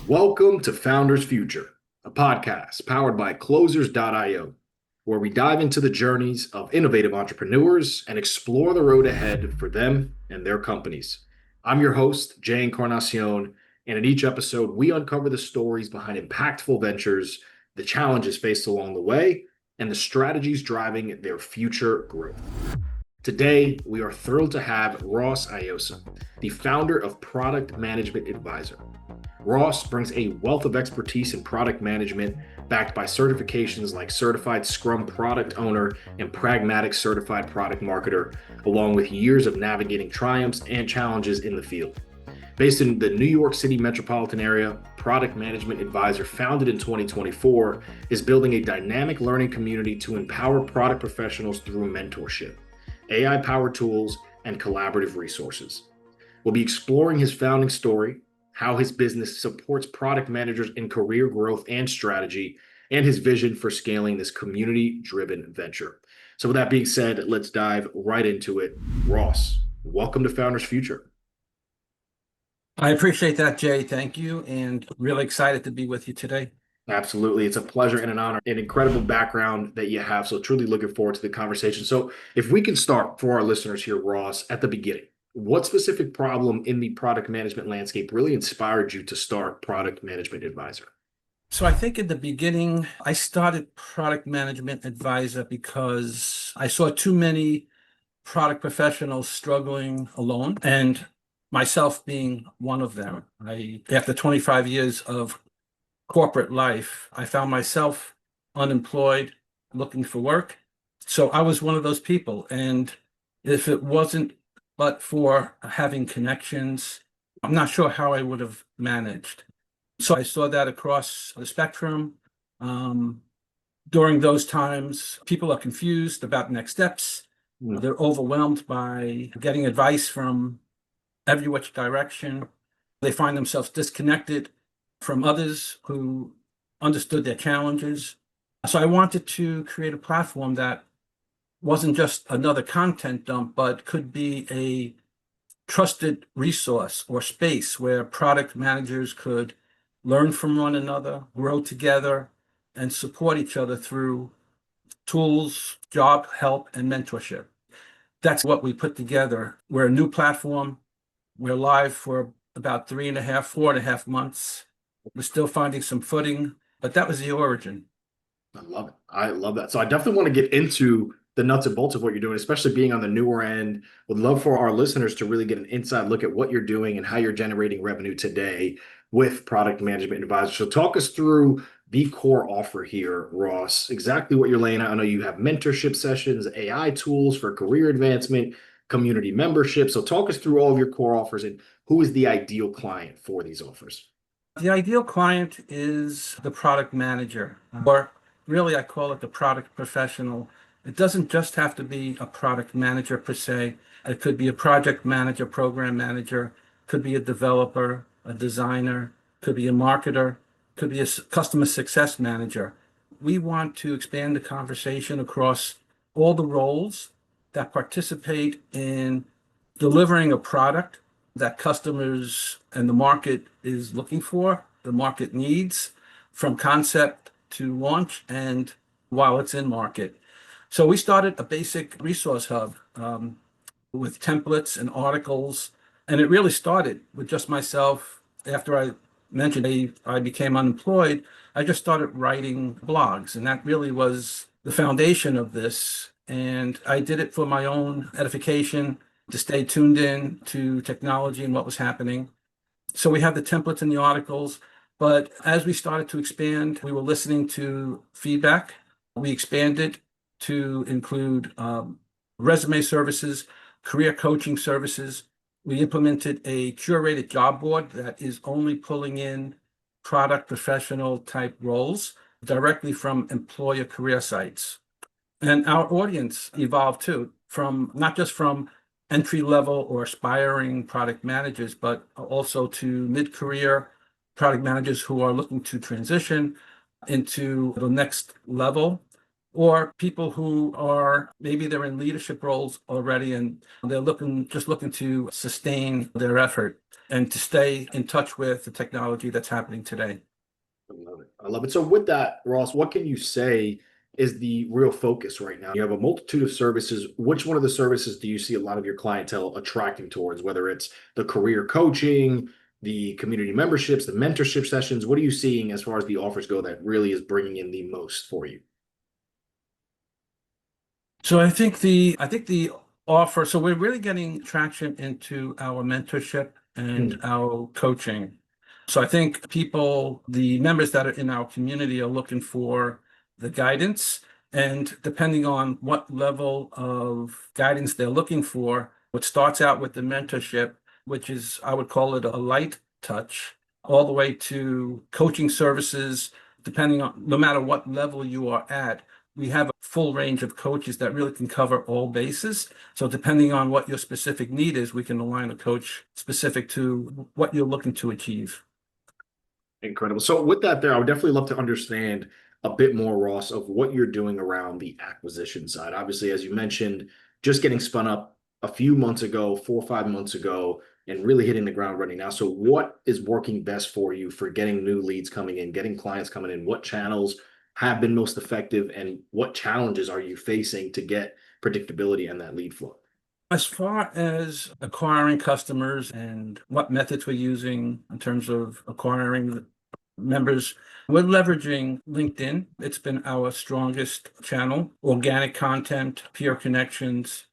Welcome to Founders Future, a podcast powered by Closers.io, where we dive into the journeys of innovative entrepreneurs and explore the road ahead for them and their companies. I'm your host, Jay Encarnacion, and in each episode, we uncover the stories behind impactful ventures, the challenges faced along the way, and the strategies driving their future growth. Today, we are thrilled to have Ross Aiosa, the founder of Product Management Advisor. Ross brings a wealth of expertise in product management, backed by certifications like Certified Scrum Product Owner and Pragmatic Certified Product Marketer, along with years of navigating triumphs and challenges in the field. Based in the New York City metropolitan area, Product Management Advisor, founded in 2024, is building a dynamic learning community to empower product professionals through mentorship, AI-powered tools, and collaborative resources. We'll be exploring his founding story, how his business supports product managers in career growth and strategy, and his vision for scaling this community-driven venture. So with that being said, let's dive right into it. Ross, welcome to Founders Future. I appreciate that, Jay. Thank you. And really excited to be with you today. Absolutely. It's a pleasure and an honor, an incredible background that you have. So truly looking forward to the conversation. So if we can start for our listeners here, Ross, at the beginning, what specific problem in the product management landscape really inspired you to start Product Management Advisor? So I think in the beginning, I started Product Management Advisor because I saw too many product professionals struggling alone, and myself being one of them. After 25 years of corporate life, I found myself unemployed, looking for work. So I was one of those people. And if it wasn't but for having connections, I'm not sure how I would have managed. So I saw that across the spectrum. During those times, people are confused about next steps. They're overwhelmed by getting advice from every which direction. They find themselves disconnected from others who understood their challenges. So I wanted to create a platform that wasn't just another content dump, but could be a trusted resource or space where product managers could learn from one another, grow together, and support each other through tools, job help, and mentorship. That's what we put together. We're a new platform. We're live for about 4.5 months. We're still finding some footing, but that was the origin. I love it. I love that. So I definitely want to get into the nuts and bolts of what you're doing, especially being on the newer end. Would love for our listeners to really get an inside look at what you're doing and how you're generating revenue today with Product Management Advisor. So talk us through the core offer here, Ross, exactly what you're laying out. I know you have mentorship sessions, AI tools for career advancement, community membership. So talk us through all of your core offers and who is the ideal client for these offers. The ideal client is the product manager, or really I call it the product professional. It doesn't just have to be a product manager per se. It could be a project manager, program manager, could be a developer, a designer, could be a marketer, could be a customer success manager. We want to expand the conversation across all the roles that participate in delivering a product that customers and the market is looking for, the market needs, from concept to launch and while it's in market. So we started a basic resource hub with templates and articles, and it really started with just myself. After I mentioned I became unemployed, I just started writing blogs, and that really was the foundation of this. And I did it for my own edification, to stay tuned in to technology and what was happening. So we have the templates and the articles, but as we started to expand, we were listening to feedback. We expanded to include resume services, career coaching services. We implemented a curated job board that is only pulling in product professional type roles directly from employer career sites. And our audience evolved too, from not just from entry level or aspiring product managers, but also to mid-career product managers who are looking to transition into the next level, or people who are maybe they're in leadership roles already and they're looking to sustain their effort and to stay in touch with the technology that's happening today. I love it. I love it. So with that, Ross, what can you say is the real focus right now? You have a multitude of services. Which one of the services do you see a lot of your clientele attracting towards, whether it's the career coaching, the community memberships, the mentorship sessions? What are you seeing as far as the offers go that really is bringing in the most for you? So I think the offer, so we're really getting traction into our mentorship and Hmm. our coaching. So I think people, the members that are in our community are looking for the guidance. And depending on what level of guidance they're looking for, what starts out with the mentorship, which is, I would call it a light touch, all the way to coaching services, depending on no matter what level you are at, we have a full range of coaches that really can cover all bases. So depending on what your specific need is, we can align a coach specific to what you're looking to achieve. Incredible. So with that there, I would definitely love to understand a bit more, Ross, of what you're doing around the acquisition side. Obviously, as you mentioned, just getting spun up a few months ago, 4 or 5 months ago, and really hitting the ground running now. So what is working best for you for getting new leads coming in, getting clients coming in? What channels have been most effective, and what challenges are you facing to get predictability and that lead flow? As far as acquiring customers and what methods we're using in terms of acquiring members, we're leveraging LinkedIn. It's been our strongest channel, organic content, peer connections,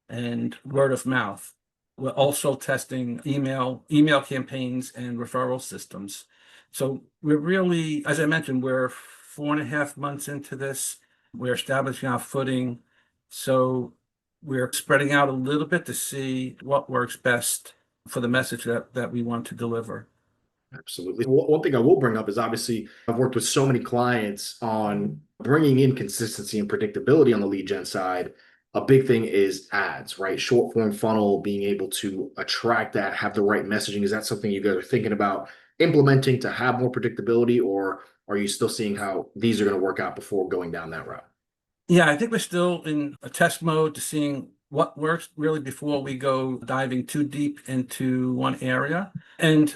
and word of mouth. We're also testing email campaigns and referral systems. So we're really, as I mentioned, we're 4.5 months into this. We're establishing our footing. So we're spreading out a little bit to see what works best for the message that we want to deliver. Absolutely. One thing I will bring up is obviously I've worked with so many clients on bringing in consistency and predictability on the lead gen side. A big thing is ads, right? Short form funnel, being able to attract that, have the right messaging. Is that something you guys are thinking about implementing to have more predictability, or are you still seeing how these are going to work out before going down that route? Yeah, I think we're still in a test mode to seeing what works really before we go diving too deep into one area. And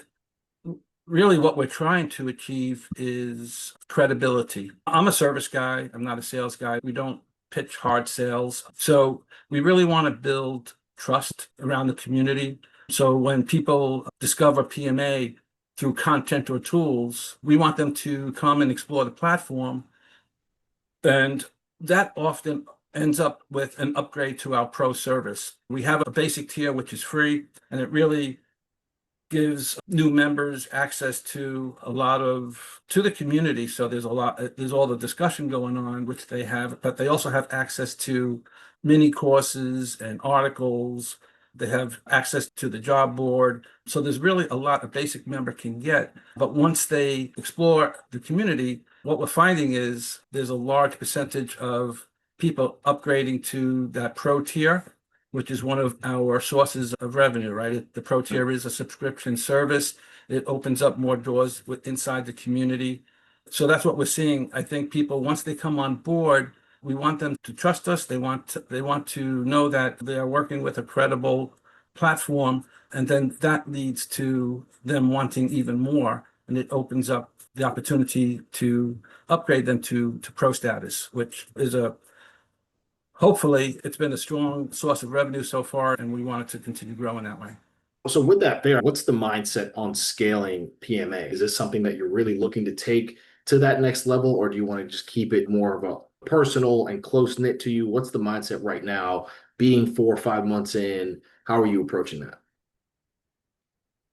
really what we're trying to achieve is credibility. I'm a service guy, I'm not a sales guy. We don't pitch hard sales. So we really want to build trust around the community. So when people discover PMA through content or tools, we want them to come and explore the platform. And that often ends up with an upgrade to our pro service. We have a basic tier, which is free, and it really gives new members access to a lot of to the community. So there's all the discussion going on, which they have, but they also have access to mini courses and articles. They have access to the job board. So there's really a lot a basic member can get. But once they explore the community, what we're finding is there's a large percentage of people upgrading to that pro tier, which is one of our sources of revenue, right? The Pro Tier is a subscription service. It opens up more doors inside the community. So that's what we're seeing. I think people, once they come on board, we want them to trust us. They want to know that they are working with a credible platform, and then that leads to them wanting even more, and it opens up the opportunity to upgrade them to pro status, which is a hopefully it's been a strong source of revenue so far, and we want it to continue growing that way. So with that there, what's the mindset on scaling PMA? Is this something that you're really looking to take to that next level, or do you want to just keep it more of a personal and close knit to you? What's the mindset right now, being 4 or 5 months in? How are you approaching that?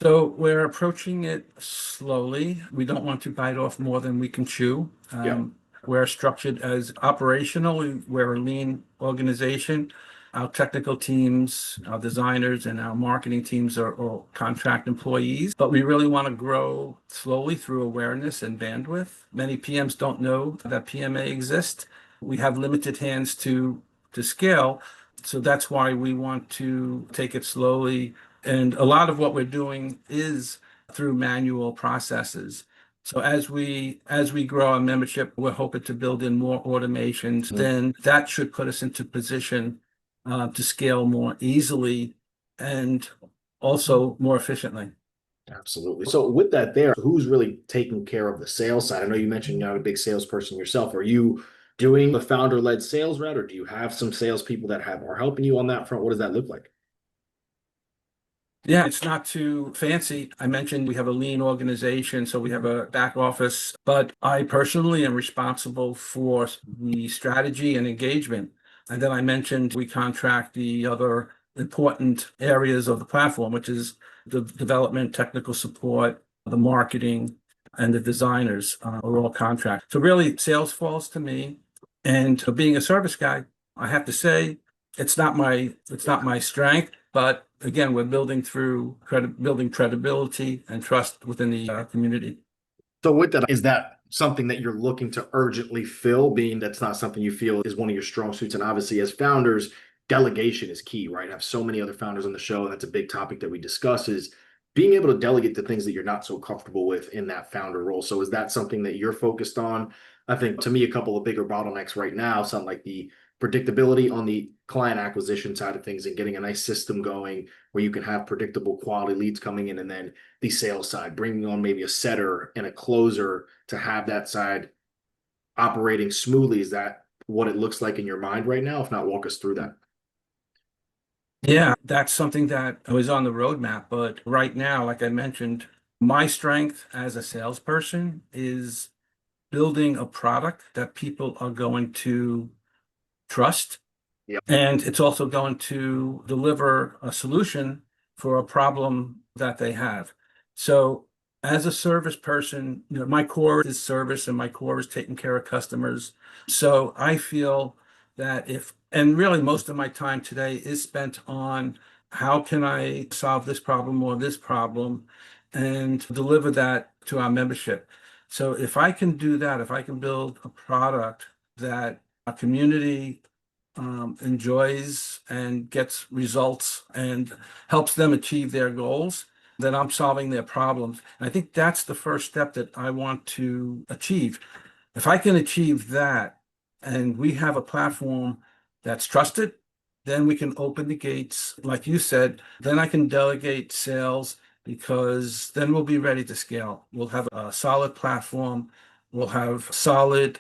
So we're approaching it slowly. We don't want to bite off more than we can chew. Yeah. We're structured as operational. We're a lean organization. Our technical teams, our designers, and our marketing teams are all contract employees, but we really want to grow slowly through awareness and bandwidth. Many PMs don't know that PMA exists. We have limited hands to scale, so that's why we want to take it slowly. And a lot of what we're doing is through manual processes. So as we grow our membership, we're hoping to build in more automations. Then that should put us into position to scale more easily and also more efficiently. Absolutely. So with that there, who's really taking care of the sales side? I know you mentioned you're not a big salesperson yourself. Are you doing the founder-led sales route, or do you have some salespeople that are helping you on that front? What does that look like? Yeah, it's not too fancy. I mentioned we have a lean organization, so we have a back office, but I personally am responsible for the strategy and engagement. And then I mentioned we contract the other important areas of the platform, which is the development, technical support, the marketing, and the designers are all contract. So really, sales falls to me. And being a service guy, I have to say, it's not my strength, but again, we're building credibility and trust within the community. So with that, is that something that you're looking to urgently fill, being that's not something you feel is one of your strong suits? And obviously, as founders, delegation is key, right? I have so many other founders on the show, and that's a big topic that we discuss is being able to delegate the things that you're not so comfortable with in that founder role. So is that something that you're focused on? I think to me, a couple of bigger bottlenecks right now sound like the predictability on the client acquisition side of things and getting a nice system going where you can have predictable quality leads coming in, and then the sales side, bringing on maybe a setter and a closer to have that side operating smoothly. Is that what it looks like in your mind right now? If not, walk us through that. Yeah, that's something that was on the roadmap. But right now, like I mentioned, my strength as a salesperson is building a product that people are going to trust. Yep. And it's also going to deliver a solution for a problem that they have. So as a service person, my core is service and my core is taking care of customers. So I feel that and really most of my time today is spent on how can I solve this problem or this problem and deliver that to our membership. So if I can do that, if I can build a product that a community enjoys and gets results and helps them achieve their goals, then I'm solving their problems. And I think that's the first step that I want to achieve. If I can achieve that and we have a platform that's trusted, then we can open the gates. Like you said, then I can delegate sales because then we'll be ready to scale. We'll have a solid platform. We'll have solid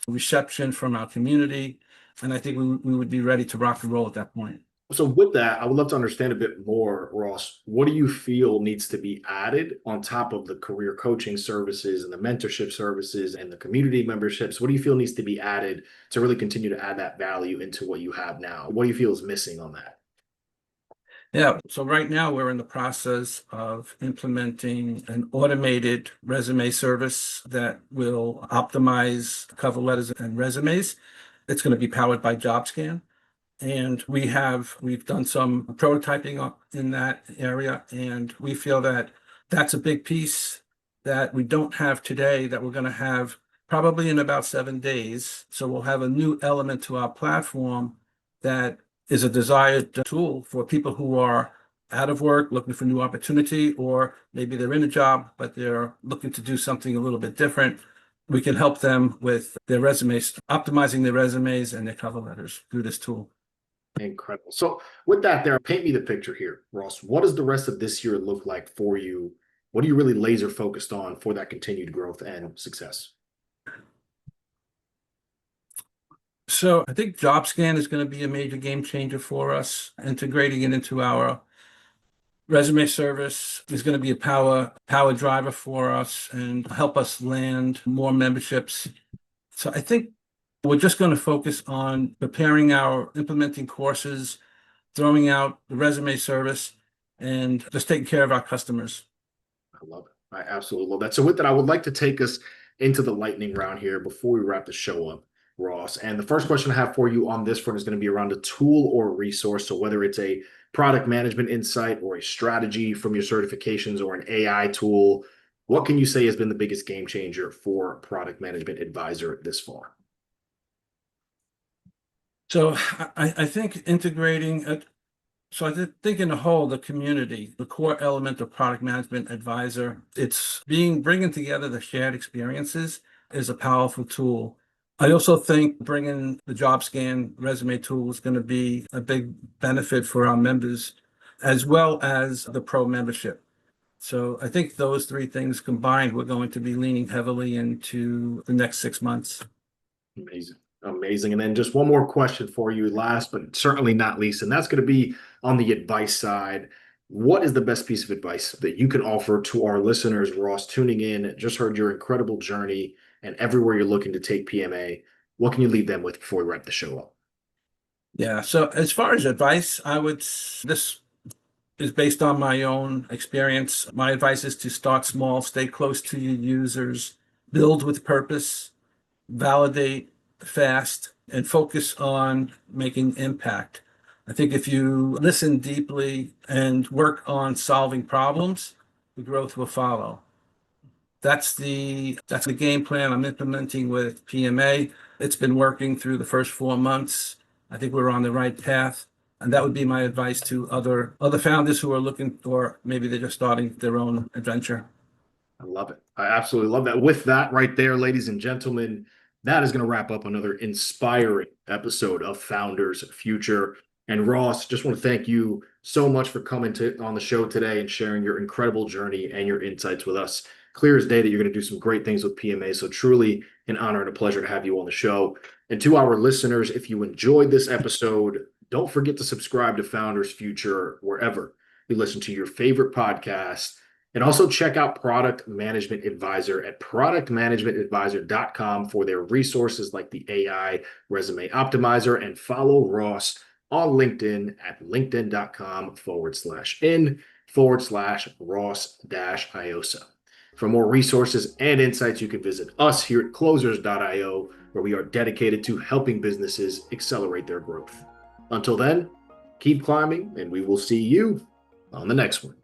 reception from our community. And I think we would be ready to rock and roll at that point. So with that, I would love to understand a bit more, Ross. What do you feel needs to be added on top of the career coaching services and the mentorship services and the community memberships? What do you feel needs to be added to really continue to add that value into what you have now? What do you feel is missing on that? Yeah, so right now we're in the process of implementing an automated resume service that will optimize cover letters and resumes. It's going to be powered by JobScan. And we've done some prototyping in that area, and we feel that that's a big piece that we don't have today that we're going to have probably in about 7 days. So we'll have a new element to our platform that is a desired tool for people who are out of work, looking for new opportunity, or maybe they're in a job, but they're looking to do something a little bit different. We can help them with their resumes, optimizing their resumes and their cover letters through this tool. Incredible. So with that there, paint me the picture here, Ross. What does the rest of this year look like for you? What are you really laser focused on for that continued growth and success? So I think JobScan is going to be a major game changer for us. Integrating it into our resume service is going to be a power driver for us and help us land more memberships. So I think we're just going to focus on implementing courses, throwing out the resume service, and just taking care of our customers. I love it. I absolutely love that. So with that, I would like to take us into the lightning round here before we wrap the show up, Ross. And the first question I have for you on this front is going to be around a tool or a resource. So whether it's a product management insight or a strategy from your certifications or an AI tool, what can you say has been the biggest game changer for product management advisor this far? So I think integrating it. So I think in the whole, the community, the core element of product management advisor, it's bringing together the shared experiences is a powerful tool. I also think bringing the job scan resume tool is going to be a big benefit for our members as well as the pro membership. So I think those three things combined, we're going to be leaning heavily into the next 6 months. Amazing. Amazing. And then just one more question for you, last but certainly not least, and that's going to be on the advice side. What is the best piece of advice that you can offer to our listeners, Ross, tuning in, just heard your incredible journey and everywhere you're looking to take PMA? What can you leave them with before we wrap the show up? Yeah. So as far as advice, this is based on my own experience. My advice is to start small, stay close to your users, build with purpose, validate fast, and focus on making impact. I think if you listen deeply and work on solving problems, the growth will follow. That's the game plan I'm implementing with PMA. It's been working through the first 4 months. I think we're on the right path. And that would be my advice to other founders who are looking, or maybe they're just starting their own adventure. I love it. I absolutely love that. With that right there, ladies and gentlemen, that is going to wrap up another inspiring episode of Founders Future. And Ross, just want to thank you so much for coming on the show today and sharing your incredible journey and your insights with us. Clear as day that you're going to do some great things with PMA. So truly an honor and a pleasure to have you on the show. And to our listeners, if you enjoyed this episode, don't forget to subscribe to Founders Future wherever you listen to your favorite podcast. And also check out Product Management Advisor at productmanagementadvisor.com for their resources like the AI Resume Optimizer, and follow Ross on LinkedIn at linkedin.com/in/Ross-Aiosa. For more resources and insights, you can visit us here at closers.io, where we are dedicated to helping businesses accelerate their growth. Until then, keep climbing, and we will see you on the next one.